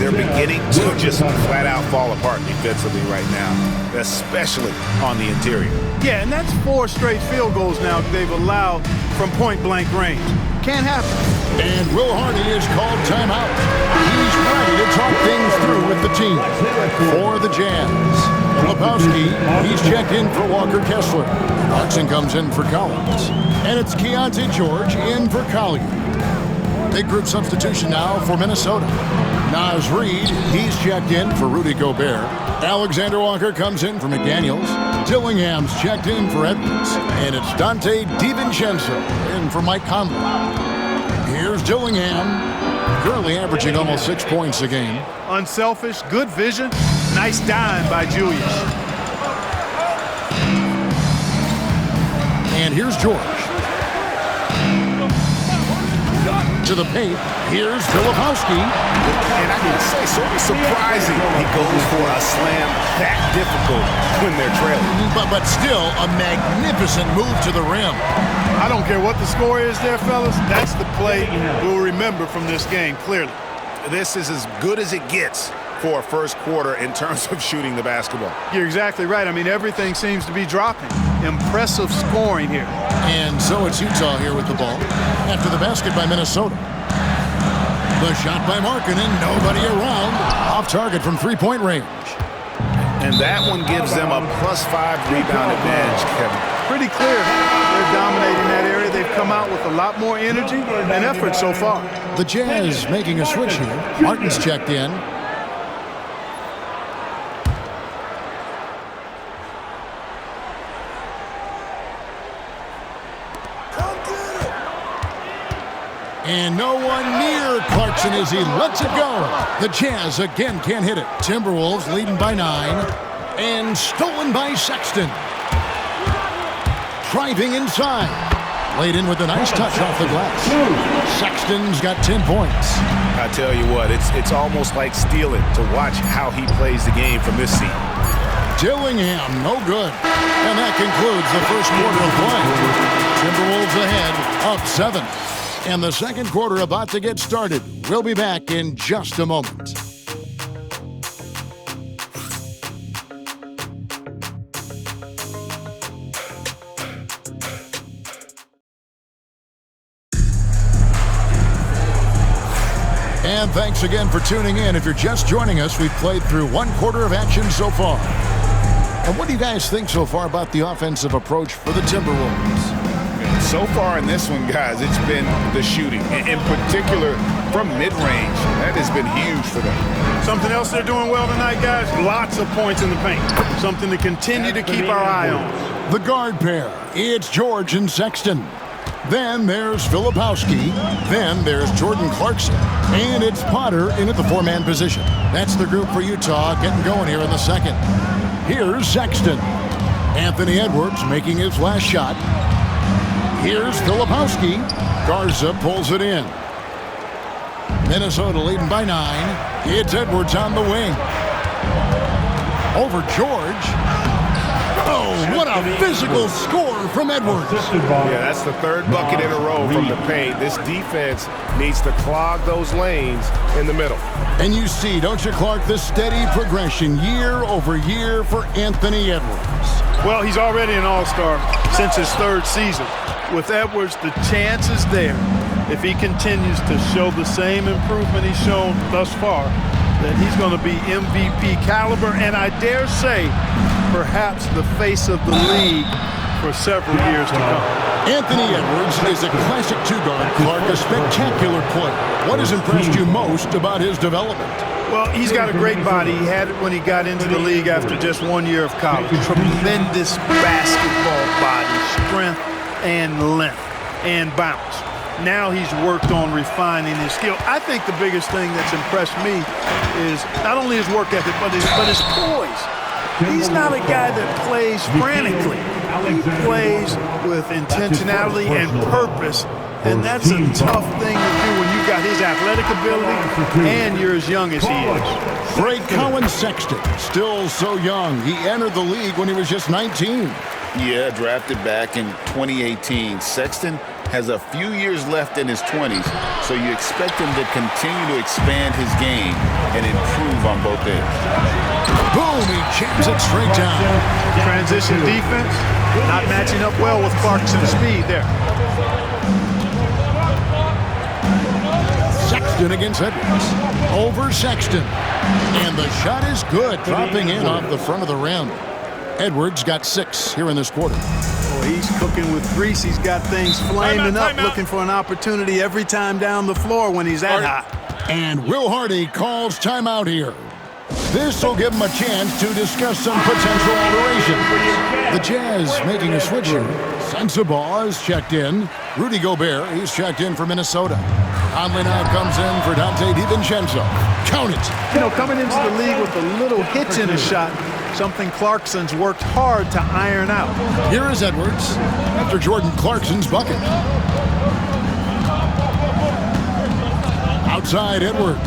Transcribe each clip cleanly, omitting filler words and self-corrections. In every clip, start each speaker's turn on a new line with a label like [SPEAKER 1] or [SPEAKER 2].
[SPEAKER 1] they're beginning to just flat out fall apart defensively right now, especially on the interior.
[SPEAKER 2] Yeah, and that's 4 straight field goals now they've allowed from point-blank range. Can't happen.
[SPEAKER 3] And Will Hardy is called timeout. He's ready to talk things through with the team. For the Jazz, Lepowski, he's checked in for Walker Kessler. Clarkson comes in for Collins. And it's Keontae George in for Collier. Big group substitution now for Minnesota. Naz Reid, he's checked in for Rudy Gobert. Alexander Walker comes in for McDaniels. Dillingham's checked in for Edwards. And it's Dante DiVincenzo in for Mike Conley. Here's Dillingham, currently averaging almost 6 points a game.
[SPEAKER 2] Unselfish, good vision, nice dime by Julius.
[SPEAKER 3] And here's George. To the paint, here's Filipowski.
[SPEAKER 1] And I can say, sort of surprising he goes for a slam that difficult when they're trailing.
[SPEAKER 3] But still, a magnificent move to the rim.
[SPEAKER 2] I don't care what the score is there, fellas. That's the play we'll remember from this game, clearly.
[SPEAKER 1] This is as good as it gets for a first quarter in terms of shooting the basketball.
[SPEAKER 2] You're exactly right. I mean, everything seems to be dropping. Impressive scoring here.
[SPEAKER 3] And so it's Utah here with the ball after the basket by Minnesota. The shot by Markkanen, nobody around. Off target from three-point range.
[SPEAKER 1] And that one gives them a +5 rebound advantage, Kevin.
[SPEAKER 2] Pretty clear. They're dominating that area. They've come out with a lot more energy and effort so far.
[SPEAKER 3] The Jazz making a switch here. Martin's checked in. And no one near Clarkson as he lets it go. The Jazz again can't hit it. Timberwolves leading by 9. And stolen by Sexton. Driving inside. Laid in with a nice touch off the glass. Sexton's got 10 points.
[SPEAKER 1] I tell you what, it's almost like stealing to watch how he plays the game from this seat.
[SPEAKER 3] Dillingham, no good. And that concludes the first quarter of play. Timberwolves ahead, up 7. And the second quarter about to get started. We'll be back in just a moment. And thanks again for tuning in. If you're just joining us, we've played through one quarter of action so far. And what do you guys think so far about the offensive approach for the Timberwolves?
[SPEAKER 1] So far in this one, guys, it's been the shooting, in particular from mid-range. That has been huge for them.
[SPEAKER 2] Something else they're doing well tonight, guys, lots of points in the paint. Something to continue to keep our eye on.
[SPEAKER 3] The guard pair, it's George and Sexton. Then there's Filipowski. Then there's Jordan Clarkson. And it's Potter in at the 4-man position. That's the group for Utah getting going here in the second. Here's Sexton. Anthony Edwards making his last shot. Here's Filipowski. Garza pulls it in. Minnesota leading by 9. It's Edwards on the wing. Over George. Oh, what a physical score from Edwards.
[SPEAKER 1] Yeah, that's the third bucket in a row from the paint. This defense needs to clog those lanes in the middle.
[SPEAKER 3] And you see, don't you, Clark, the steady progression year over year for Anthony Edwards.
[SPEAKER 2] Well, he's already an all-star since his 3rd season. With Edwards, the chance is there, if he continues to show the same improvement he's shown thus far, that he's going to be MVP caliber, and I dare say, perhaps the face of the league for several years to come.
[SPEAKER 3] Anthony Edwards is a classic 2-guard, Clark, a spectacular player. What has impressed you most about his development?
[SPEAKER 2] Well, he's got a great body. He had it when he got into the league after just 1 year of college. Tremendous basketball body, strength, and length, and bounce. Now he's worked on refining his skill. I think the biggest thing that's impressed me is not only his work ethic, but his poise. He's not a guy that plays frantically. He plays with intentionality and purpose, and that's a tough thing to do when you got about his athletic ability, and you're as young as he is.
[SPEAKER 3] Great Colin Sexton, still so young. He entered the league when he was just 19.
[SPEAKER 1] Yeah, drafted back in 2018. Sexton has a few years left in his 20s, so you expect him to continue to expand his game and improve on both ends.
[SPEAKER 3] Boom, he jams it straight down.
[SPEAKER 2] Transition defense, not matching up well with Clarkson's speed there.
[SPEAKER 3] Sexton against Edwards. Over Sexton. And the shot is good, dropping in off the front of the rim. Edwards got 6 here in this quarter.
[SPEAKER 2] Boy, he's cooking with grease. He's got things flaming up, looking for an opportunity every time down the floor when he's that hot.
[SPEAKER 3] And Will Hardy calls timeout here. This will give him a chance to discuss some potential alterations. The Jazz making a switch here. Sensabaugh is checked in. Rudy Gobert, he's checked in for Minnesota. Conley now comes in for Dante DiVincenzo. Count it.
[SPEAKER 2] You know, coming into the league with a little hitch in his shot, something Clarkson's worked hard to iron out.
[SPEAKER 3] Here is Edwards after Jordan Clarkson's bucket. Outside Edwards.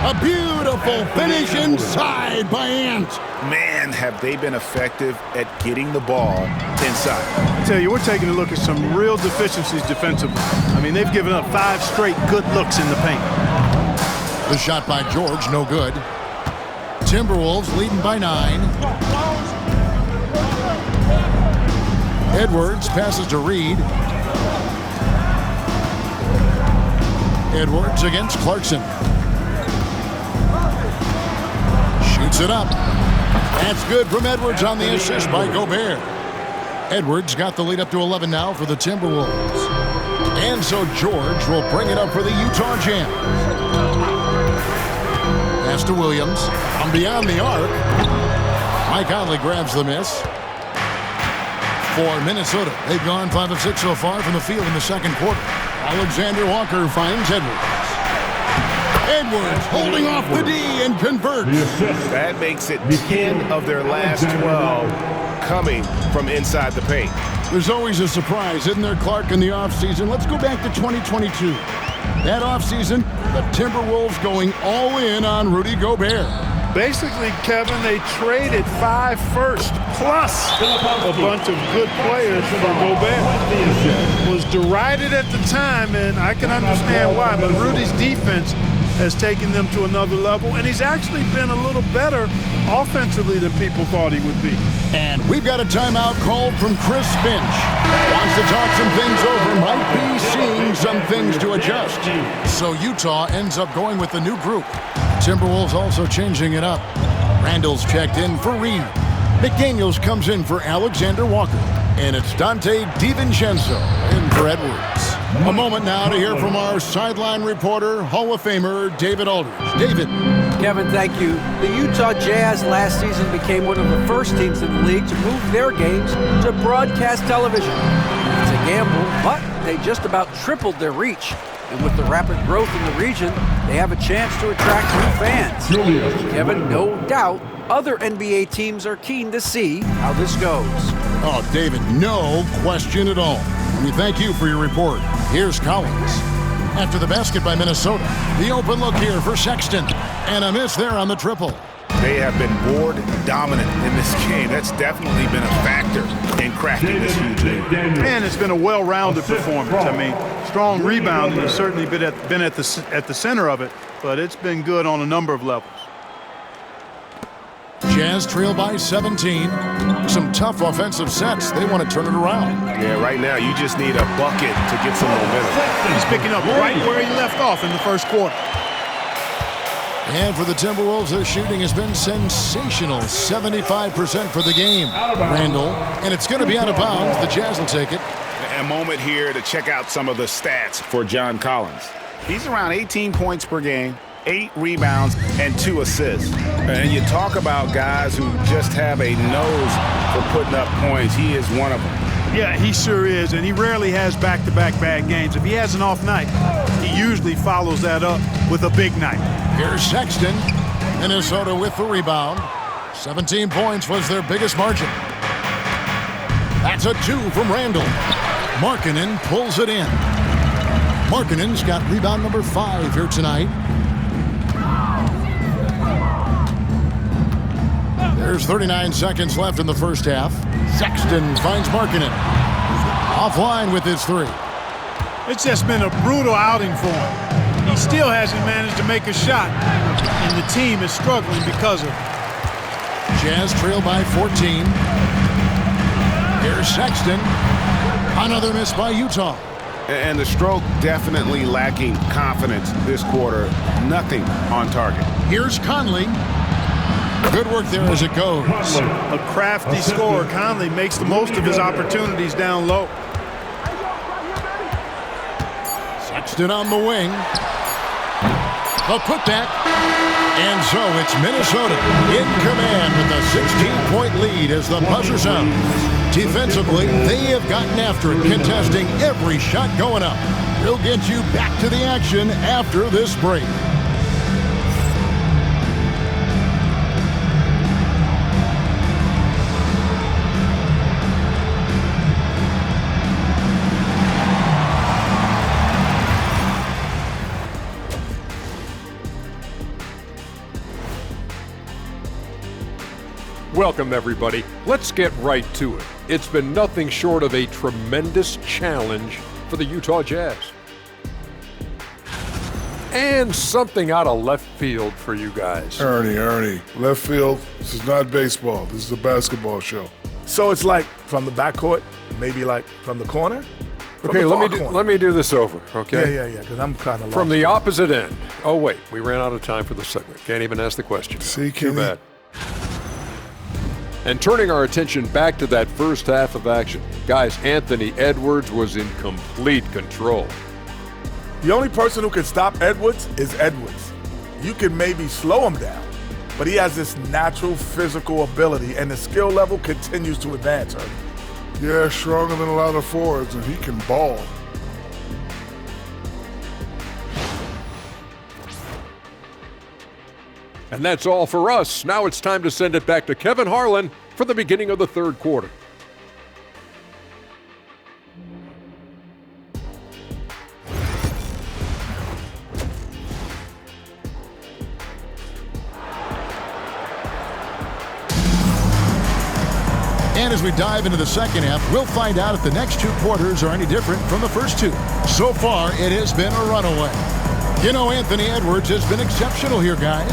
[SPEAKER 3] A beautiful finish inside by Ant.
[SPEAKER 1] Man, have they been effective at getting the ball inside.
[SPEAKER 2] I tell you, we're taking a look at some real deficiencies defensively. I mean, they've given up 5 straight good looks in the paint.
[SPEAKER 3] The shot by George, no good. Timberwolves leading by 9. Edwards passes to Reed. Edwards against Clarkson. Shoots it up. That's good from Edwards on the assist by Gobert. Edwards got the lead up to 11 now for the Timberwolves. And so George will bring it up for the Utah Jazz. Pass to Williams. From beyond the arc. Mike Conley grabs the miss. For Minnesota, they've gone 5 of 6 so far from the field in the second quarter. Alexander Walker finds Edwards. Edwards holding off the D and converts.
[SPEAKER 4] That makes it 10 of their last 12 coming from inside the paint.
[SPEAKER 3] There's always a surprise, isn't there, Clark, in the offseason? Let's go back to 2022. That offseason, the Timberwolves going all in on Rudy Gobert.
[SPEAKER 2] Basically, Kevin, they traded 5 firsts plus a bunch of good players for Gobert. Was derided at the time, and I can understand why, but Rudy's defense has taken them to another level, and he's actually been a little better offensively than people thought he would be.
[SPEAKER 3] And we've got a timeout called from Chris Finch. Wants to talk some things over, might be seeing some things to adjust. So Utah ends up going with the new group. Timberwolves also changing it up. Randall's checked in for Reed. McDaniels comes in for Alexander Walker. And it's Dante DiVincenzo in for Edwards. A moment now to hear from our sideline reporter, Hall of Famer David Aldridge. David.
[SPEAKER 5] Kevin, thank you. The Utah Jazz last season became one of the first teams in the league to move their games to broadcast television. It's a gamble, but they just about tripled their reach. And with the rapid growth in the region, they have a chance to attract new fans. Kevin, no doubt, other NBA teams are keen to see how this goes.
[SPEAKER 3] Oh, David, no question at all. We thank you for your report. Here's Collins. After the basket by Minnesota, the open look here for Sexton. And a miss there on the triple.
[SPEAKER 1] They have been board dominant in this game. That's definitely been a factor in crafting this huge lead.
[SPEAKER 2] And it's been a well-rounded performance. I mean, strong rebounding has certainly been at the center of it, but it's been good on a number of levels.
[SPEAKER 3] Jazz trail by 17. Some tough offensive sets. They want to turn it around.
[SPEAKER 4] Yeah, right now you just need a bucket to get some momentum.
[SPEAKER 2] He's picking up right where he left off in the first quarter.
[SPEAKER 3] And for the Timberwolves, their shooting has been sensational. 75% for the game. Randall, and it's going to be out of bounds. The Jazz will take it.
[SPEAKER 1] A moment here to check out some of the stats for John Collins. He's around 18 points per game, 8 rebounds, and 2 assists. And you talk about guys who just have a nose for putting up points. He is one of them.
[SPEAKER 2] Yeah, he sure is, and he rarely has back-to-back bad games. If he has an off night, he usually follows that up with a big night.
[SPEAKER 3] Here's Sexton. Minnesota with the rebound. 17 points was their biggest margin. That's a 2 from Randall. Markkanen pulls it in. Markkanen's got rebound number 5 here tonight. There's 39 seconds left in the first half. Sexton finds Markkanen. Offline with his 3.
[SPEAKER 2] It's just been a brutal outing for him. He still hasn't managed to make a shot, and the team is struggling because of it.
[SPEAKER 3] Jazz trail by 14. Here's Sexton. Another miss by Utah.
[SPEAKER 1] And the stroke definitely lacking confidence this quarter. Nothing on target.
[SPEAKER 3] Here's Conley. Good work there as it goes.
[SPEAKER 2] A crafty scorer. Conley makes the most of his opportunities down low.
[SPEAKER 3] Sexton on the wing. A putback. And so it's Minnesota in command with a 16-point lead as the buzzer sounds. Defensively, they have gotten after it, contesting every shot going up. We'll get you back to the action after this break.
[SPEAKER 6] Welcome, everybody. Let's get right to it. It's been nothing short of a tremendous challenge for the Utah Jazz. And something out of left field for you guys.
[SPEAKER 7] Ernie, left field, this is not baseball. This is a basketball show.
[SPEAKER 4] So it's like from the backcourt, maybe like from the corner?
[SPEAKER 6] Okay, let me do this over, okay?
[SPEAKER 4] Yeah, because I'm kind of lost.
[SPEAKER 6] From the opposite end. Oh, wait, we ran out of time for the segment. Can't even ask the question.
[SPEAKER 7] See,
[SPEAKER 6] Too
[SPEAKER 7] Kenny?
[SPEAKER 6] bad. And turning our attention back to that first half of action, guys, Anthony Edwards was in complete control.
[SPEAKER 8] The only person who can stop Edwards is Edwards. You can maybe slow him down, but he has this natural physical ability, and the skill level continues to advance, Ernie.
[SPEAKER 7] Yeah, stronger than a lot of forwards, and he can ball.
[SPEAKER 6] And that's all for us. Now it's time to send it back to Kevin Harlan for the beginning of the third quarter.
[SPEAKER 3] And as we dive into the second half, we'll find out if the next 2 quarters are any different from the first 2. So far, it has been a runaway. You know, Anthony Edwards has been exceptional here, guys.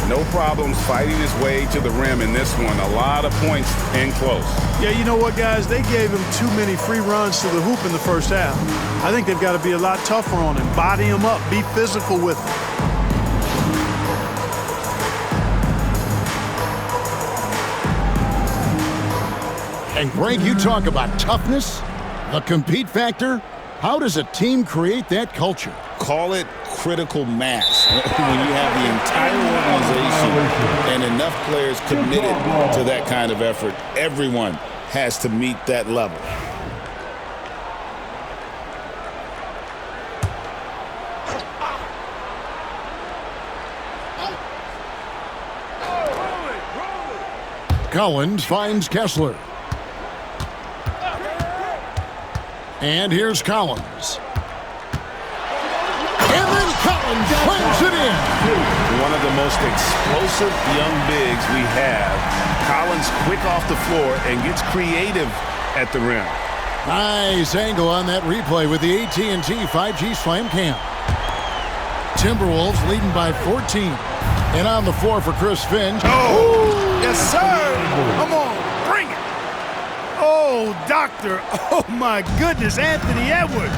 [SPEAKER 1] No problems fighting his way to the rim in this one. A lot of points in close.
[SPEAKER 2] Yeah, you know what, guys? They gave him too many free runs to the hoop in the first half. I think they've got to be a lot tougher on him. Body him up. Be physical with him.
[SPEAKER 3] And Greg, you talk about toughness, the compete factor. How does a team create that culture?
[SPEAKER 1] Call it critical mass. When you have the entire organization and enough players committed to that kind of effort, everyone has to meet that level.
[SPEAKER 3] Collins finds Kessler. And here's Collins. And then Collins slams it in.
[SPEAKER 1] One of the most explosive young bigs we have. Collins quick off the floor and gets creative at the rim.
[SPEAKER 3] Nice angle on that replay with the AT&T 5G Slam Cam. Timberwolves leading by 14. And on the floor for Chris Finch.
[SPEAKER 2] Oh, yes, sir. Come on, bring it. Oh, doctor. Oh, my goodness, Anthony Edwards.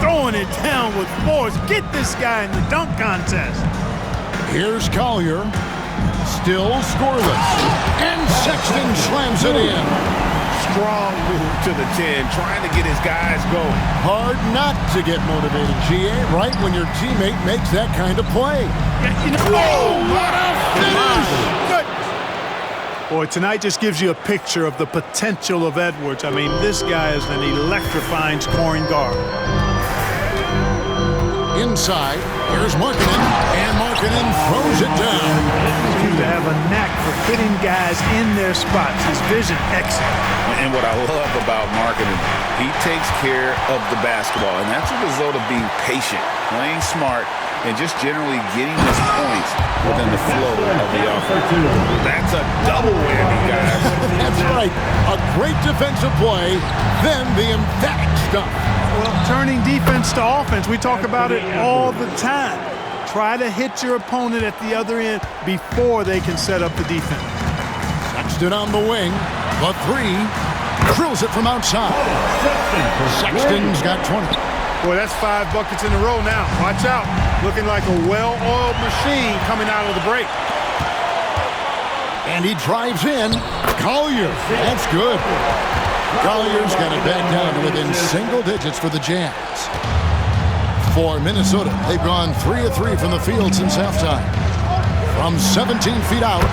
[SPEAKER 2] Throwing it down with force. Get this guy in the dunk contest.
[SPEAKER 3] Here's Collier. Still scoreless. And Sexton slams it in.
[SPEAKER 1] Strong move to the 10, trying to get his guys going.
[SPEAKER 3] Hard not to get motivated, GA, right when your teammate makes that kind of play.
[SPEAKER 2] Yeah, you know,
[SPEAKER 3] Oh, what a finish!
[SPEAKER 2] Boy, tonight just gives you a picture of the potential of Edwards. I mean, this guy is an electrifying scoring guard.
[SPEAKER 3] Inside, here's Markkanen, and Markkanen Markkanen throws it down.
[SPEAKER 2] He seems to have a knack for fitting guys in their spots. His vision excellent.
[SPEAKER 1] And what I love about Markkanen, he takes care of the basketball, and that's a result of being patient, playing smart, and just generally getting his points within the flow of the offense. That's a double whammy, guys.
[SPEAKER 3] That's right. A great defensive play, then the emphatic stuff.
[SPEAKER 2] Well, turning defense to offense, we talk about it all the time. Try to hit your opponent at the other end before they can set up the defense.
[SPEAKER 3] Sexton on the wing. The three. Drills it from outside. Sexton's got 20.
[SPEAKER 2] Boy, that's 5 buckets in a row now. Watch out. Looking like a well-oiled machine coming out of the break.
[SPEAKER 3] And he drives in. Collier. That's good. Collier's got it back down to within single digits for the Jazz. For Minnesota, they've gone 3 of 3 from the field since halftime. From 17 feet out,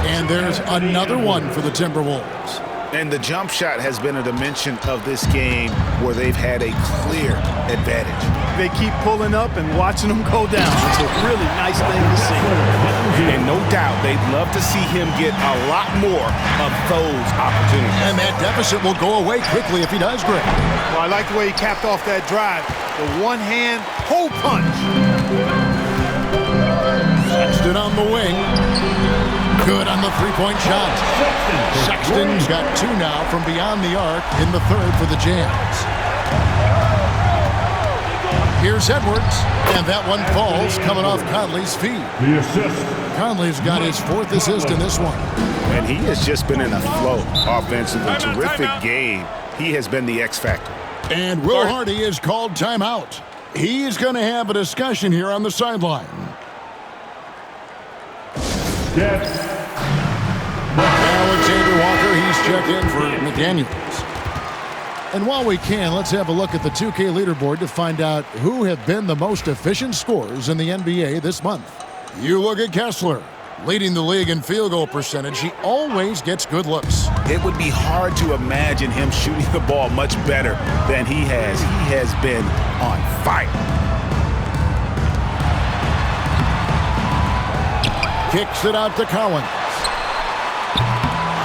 [SPEAKER 3] and there's another one for the Timberwolves.
[SPEAKER 1] And the jump shot has been a dimension of this game where they've had a clear advantage.
[SPEAKER 2] They keep pulling up and watching them go down. It's a really nice thing to see.
[SPEAKER 4] And no doubt they'd love to see him get a lot more of those opportunities.
[SPEAKER 3] And that deficit will go away quickly if he does great.
[SPEAKER 2] Well, I like the way he capped off that drive. The one-hand hole punch.
[SPEAKER 3] Sexton on the wing. Good on the three-point shot. Sexton's got 2 now from beyond the arc in the third for the Jazz. Here's Edwards, and that one falls coming off Conley's feet.
[SPEAKER 9] The assist.
[SPEAKER 3] Conley's got his 4th assist in this one.
[SPEAKER 1] And he has just been in a flow offensively. Terrific game. He has been the X factor.
[SPEAKER 3] And Will Hardy is called timeout. He's going to have a discussion here on the sideline.
[SPEAKER 9] Yes.
[SPEAKER 3] Alexander Walker, he's checked in for McDaniels. And while we can, let's have a look at the 2K leaderboard to find out who have been the most efficient scorers in the NBA this month. You look at Kessler, leading the league in field goal percentage. He always gets good looks.
[SPEAKER 1] It would be hard to imagine him shooting the ball much better than he has. He has been on fire.
[SPEAKER 3] Kicks it out to Collins.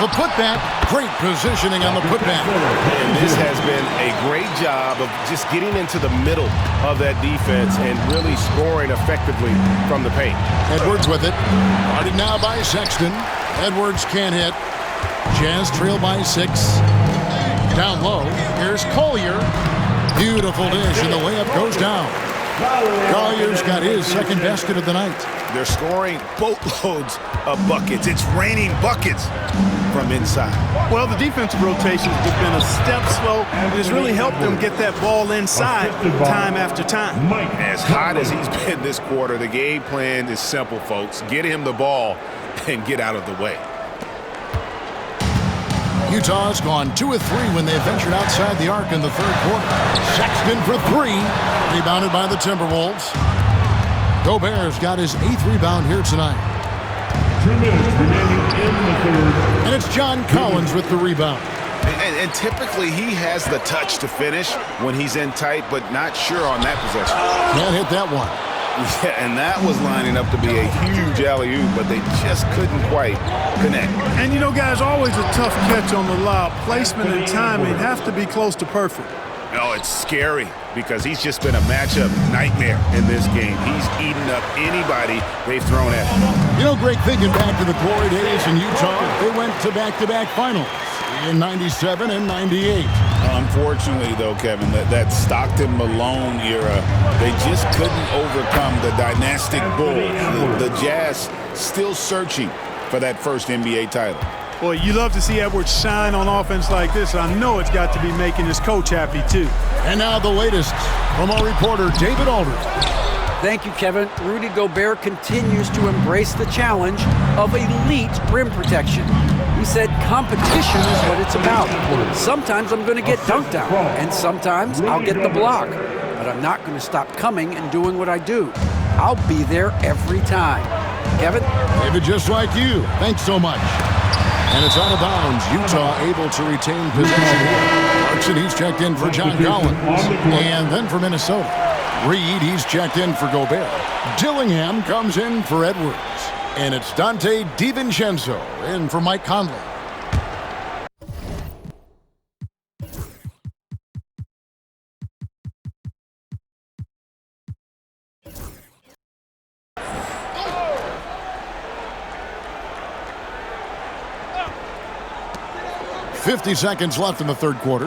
[SPEAKER 3] The putback, great positioning on the putback.
[SPEAKER 4] And this has been a great job of just getting into the middle of that defense and really scoring effectively from the paint.
[SPEAKER 3] Edwards with it. Guarded now by Sexton. Edwards can't hit. Jazz trail by 6. Down low. Here's Collier. Beautiful dish, and the layup goes down. Collier's got his 2nd basket of the night.
[SPEAKER 1] They're scoring boatloads of buckets. It's raining buckets from inside.
[SPEAKER 2] Well, the defensive rotations have been a step slow, and it's really helped them get that ball inside time after time.
[SPEAKER 1] As hot as he's been this quarter, the game plan is simple, folks. Get him the ball and get out of the way.
[SPEAKER 3] Utah's gone 2 of 3 when they ventured outside the arc in the 3rd quarter. Sexton for 3. Rebounded by the Timberwolves. Gobert's got his 8th rebound here tonight.
[SPEAKER 9] 2 minutes remaining in the third.
[SPEAKER 3] And it's John Collins with the rebound.
[SPEAKER 1] And typically he has the touch to finish when he's in tight, but not sure on that possession.
[SPEAKER 3] Can't hit that one.
[SPEAKER 1] Yeah, and that was lining up to be a huge alley-oop, but they just couldn't quite connect.
[SPEAKER 2] And you know, guys, always a tough catch on the lob. Placement and timing have to be close to perfect.
[SPEAKER 1] Oh, it's scary because he's just been a matchup nightmare in this game. He's eaten up anybody they've thrown at him.
[SPEAKER 3] You know, Greg, thinking back to the glory days in Utah, they went to back-to-back finals in 97 and 98.
[SPEAKER 1] Unfortunately, though, Kevin, that Stockton-Malone era, they just couldn't overcome the dynastic Bulls. The Jazz still searching for that first NBA title.
[SPEAKER 2] Boy, you love to see Edwards shine on offense like this. I know it's got to be making his coach happy, too.
[SPEAKER 3] And now the latest from our reporter, David Aldridge.
[SPEAKER 5] Thank you, Kevin. Rudy Gobert continues to embrace the challenge of elite rim protection. He said competition is what it's about. Sometimes I'm going to get dunked out, and sometimes I'll get the block. But I'm not going to stop coming and doing what I do. I'll be there every time. Kevin?
[SPEAKER 3] David, just like you. Thanks so much. And it's out of bounds. Utah able to retain possession here. Clarkson, he's checked in for John Collins. And then for Minnesota. Reed, he's checked in for Gobert. Dillingham comes in for Edwards. And it's Dante DiVincenzo in for Mike Conley. .50 seconds left in the third quarter.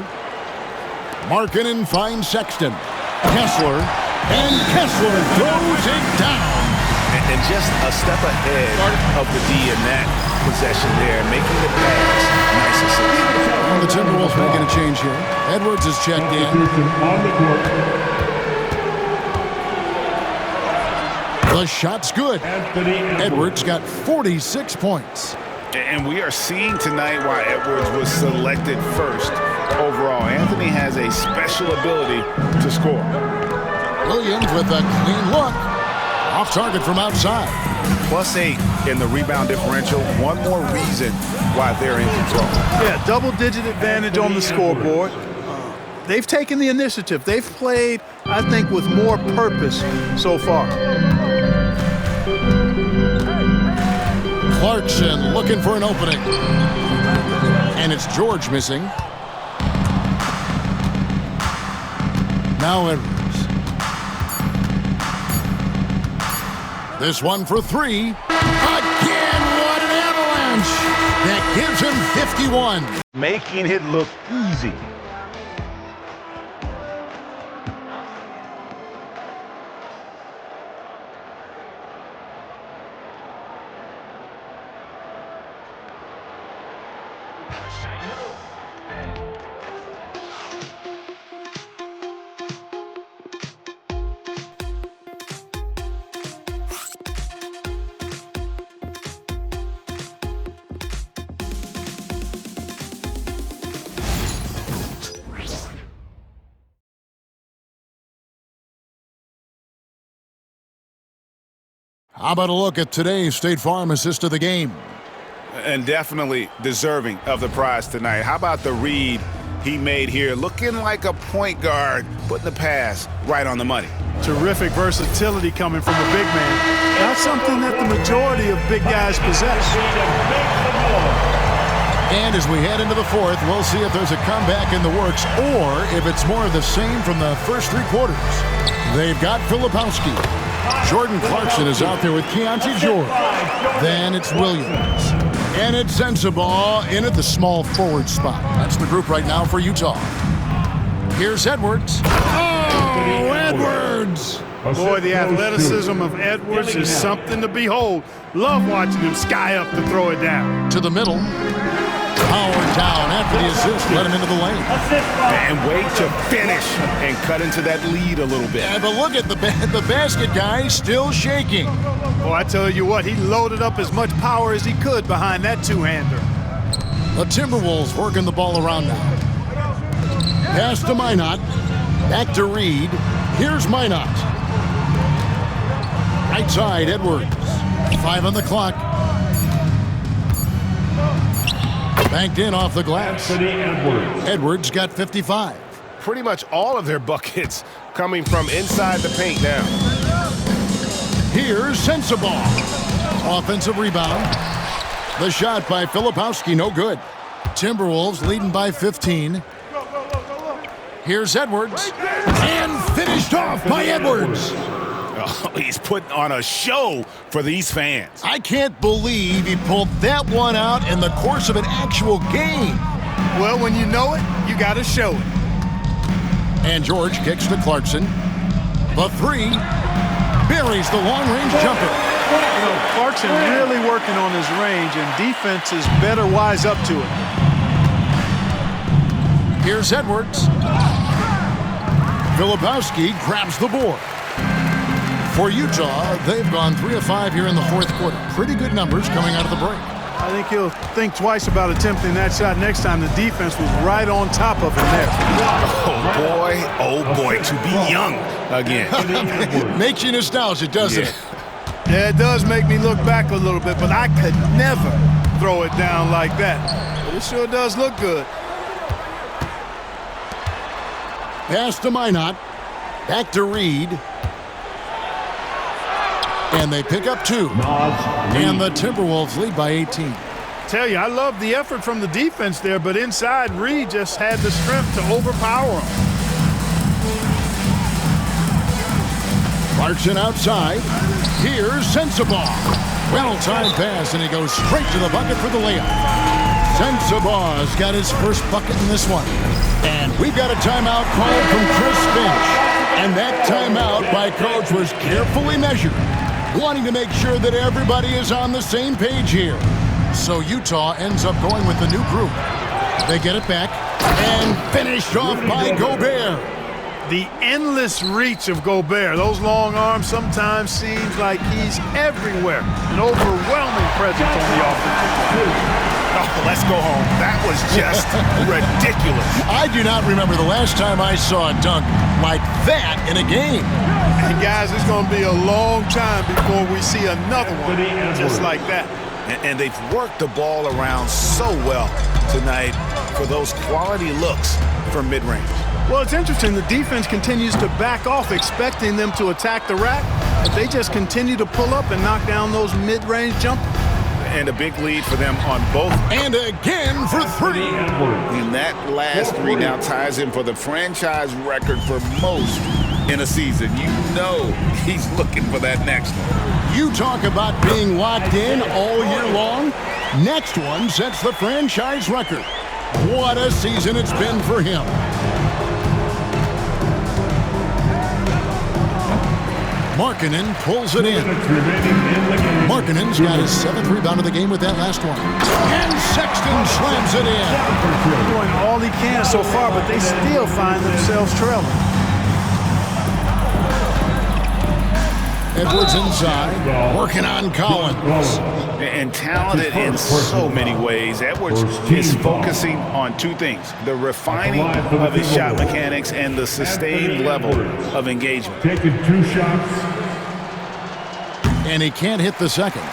[SPEAKER 3] Markkanen finds Sexton. Kessler. And Kessler throws it down.
[SPEAKER 1] And just a step ahead of the D in that possession there, making the pass. Nice assist.
[SPEAKER 3] Well, the Timberwolves making a change here. Edwards is checked in. The shot's good. Edwards got 46 points.
[SPEAKER 1] And we are seeing tonight why Edwards was selected first overall. Anthony has a special ability to score.
[SPEAKER 3] Williams with a clean look. Off target from outside.
[SPEAKER 1] +8 in the rebound differential. One more reason why they're in control.
[SPEAKER 2] Yeah, double-digit advantage on the scoreboard. They've taken the initiative. They've played, I think, with more purpose so far.
[SPEAKER 3] Clarkson looking for an opening. And it's George missing. Now Edwards. This one for three. Again, what an avalanche. That gives him 51.
[SPEAKER 1] Making it look easy.
[SPEAKER 3] How about a look at today's State Farm assist of the game?
[SPEAKER 1] And definitely deserving of the prize tonight. How about the read he made here? Looking like a point guard, putting the pass right on the money.
[SPEAKER 2] Terrific versatility coming from a big man. Not something that the majority of big guys possess.
[SPEAKER 3] And as we head into the fourth, we'll see if there's a comeback in the works or if it's more of the same from the first three quarters. They've got Filipowski. Jordan Clarkson is out there with Keontae George. Then it's Williams. And it's Sensabaugh in at the small forward spot. That's the group right now for Utah. Here's Edwards. Oh, Edwards!
[SPEAKER 2] Boy, the athleticism of Edwards is something to behold. Love watching him sky up to throw it down.
[SPEAKER 3] To the middle. Power down after the assist. Let him into the lane.
[SPEAKER 1] And wait to finish and cut into that lead a little bit.
[SPEAKER 3] Yeah, but look at the basket guy still shaking.
[SPEAKER 2] Oh, I tell you what, he loaded up as much power as he could behind that two-hander.
[SPEAKER 3] The Timberwolves working the ball around now. Pass to Minot. Back to Reed. Here's Minot. Right side, Edwards. 5 on the clock. Banked in off the glass. Edwards got 55.
[SPEAKER 4] Pretty much all of their buckets coming from inside the paint now.
[SPEAKER 3] Here's Sensabaugh. Offensive rebound. The shot by Filipowski, no good. Timberwolves leading by 15. Here's Edwards. And finished off by Edwards.
[SPEAKER 1] Oh, he's putting on a show for these fans.
[SPEAKER 3] I can't believe he pulled that one out in the course of an actual game.
[SPEAKER 2] Well, when you know it, you got to show it.
[SPEAKER 3] And George kicks to Clarkson. The three. Buries the long-range jumper.
[SPEAKER 2] You know, Clarkson really working on his range, and defenses better wise up to it.
[SPEAKER 3] Here's Edwards. Filipowski grabs the board. For Utah, they've gone 3 of 5 here in the fourth quarter. Pretty good numbers coming out of the break.
[SPEAKER 2] I think he'll think twice about attempting that shot next time. The defense was right on top of him there.
[SPEAKER 1] Oh boy, to be young again.
[SPEAKER 3] Makes you nostalgic, doesn't it?
[SPEAKER 2] Yeah, it does make me look back a little bit, but I could never throw it down like that. But it sure does look good.
[SPEAKER 3] Pass to Minot. Back to Reed. And they pick up 2. And the Timberwolves lead by 18.
[SPEAKER 2] Tell you, I love the effort from the defense there, but inside, Reed just had the strength to overpower him.
[SPEAKER 3] Clarkson outside. Here's Sensabaugh. Well-timed pass, and he goes straight to the bucket for the layup. Sensabaugh's got his first bucket in this one. And we've got a timeout called from Chris Finch. And that timeout by Coach was carefully measured, wanting to make sure that everybody is on the same page here. So Utah ends up going with the new group. They get it back and finished off by Gobert.
[SPEAKER 2] The endless reach of Gobert. Those long arms sometimes seems like he's everywhere. An overwhelming presence on the offensive line.
[SPEAKER 1] Oh, let's go home. That was just ridiculous.
[SPEAKER 3] I do not remember the last time I saw a dunk like that in a game.
[SPEAKER 2] And guys, it's going to be a long time before we see another one just like that.
[SPEAKER 1] And they've worked the ball around so well tonight for those quality looks from mid-range.
[SPEAKER 2] Well, it's interesting. The defense continues to back off, expecting them to attack the rack, but they just continue to pull up and knock down those mid-range jumpers.
[SPEAKER 1] And a big lead for them on both.
[SPEAKER 3] And again for 3.
[SPEAKER 1] And that last 3 now ties him for the franchise record for most in a season. You know he's looking for that next one.
[SPEAKER 3] You talk about being locked in all year long. Next one sets the franchise record. What a season it's been for him. Markkanen pulls it in. Markkanen's got his 7th rebound of the game with that last one. And Sexton slams it in.
[SPEAKER 2] He's doing all he can so far, but they still find themselves trailing.
[SPEAKER 3] Edwards inside, working on Collins.
[SPEAKER 1] And talented in so many ways. Edwards is focusing on 2 things: the refining of his shot mechanics and the sustained level of engagement.
[SPEAKER 9] Taking 2 shots.
[SPEAKER 3] And he can't hit the second.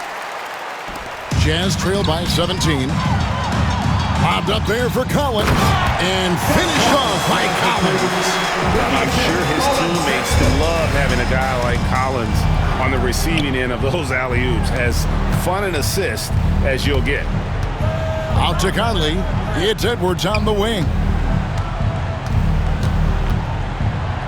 [SPEAKER 3] Jazz trail by 17. Lobbed up there for Collins. And finished off by Collins.
[SPEAKER 4] I'm sure his teammates love having a guy like Collins on the receiving end of those alley-oops. As fun an assist as you'll get.
[SPEAKER 3] Out to Conley. It's Edwards on the wing.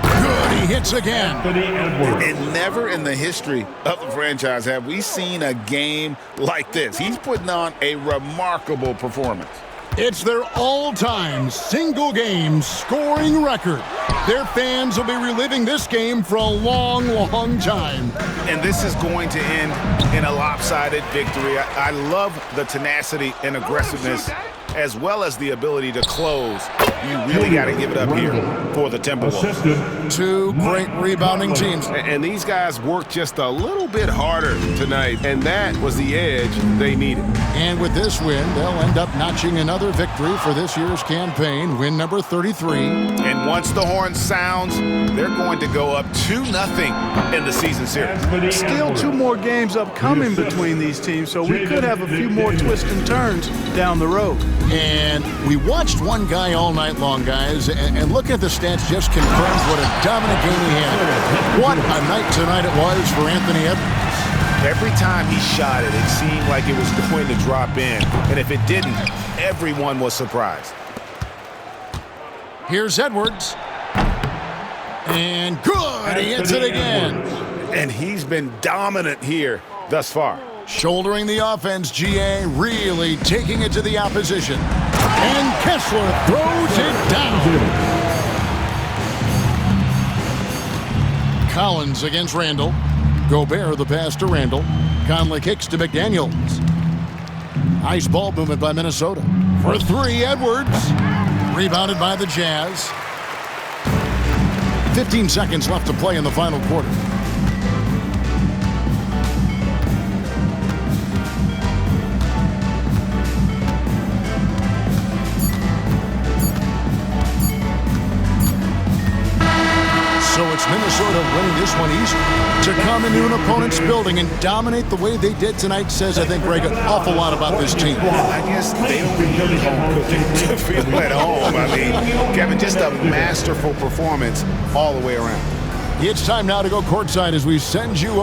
[SPEAKER 3] Good, he hits again.
[SPEAKER 1] And never in the history of the franchise have we seen a game like this. He's putting on a remarkable performance.
[SPEAKER 3] It's their all-time single-game scoring record. Their fans will be reliving this game for a long, long time.
[SPEAKER 1] And this is going to end in a lopsided victory. I love the tenacity and aggressiveness, as well as the ability to close. You really got to give it up here for the Timberwolves.
[SPEAKER 3] 2 great rebounding teams.
[SPEAKER 4] And these guys worked just a little bit harder tonight, and that was the edge they needed.
[SPEAKER 3] And with this win, they'll end up notching another victory for this year's campaign, win number 33.
[SPEAKER 1] And once the horn sounds, they're going to go up 2-0 in the season series.
[SPEAKER 2] Still 2 more games upcoming between these teams, so we could have a few more twists and turns down the road.
[SPEAKER 3] And we watched one guy all night long, guys, and looking at the stats just confirms what a dominant game he had. What a night tonight it was for Anthony Edwards.
[SPEAKER 1] Every time he shot it, it seemed like it was going to drop in. And if it didn't, everyone was surprised.
[SPEAKER 3] Here's Edwards. And good, he hits it again.
[SPEAKER 1] And he's been dominant here thus far.
[SPEAKER 3] Shouldering the offense, GA really taking it to the opposition. And Kessler throws it down. Collins against Randall. Gobert the pass to Randall. Conley kicks to McDaniels. Nice ball movement by Minnesota. For 3, Edwards. Rebounded by the Jazz. 15 seconds left to play in the final quarter. So it's Minnesota winning this one easy. To come into an opponent's building and dominate the way they did tonight says, I think, Greg, an awful lot about this team.
[SPEAKER 1] I guess they don't need home cooking to feel at home. I mean, Kevin, just a masterful performance all the way around.
[SPEAKER 3] It's time now to go courtside as we send you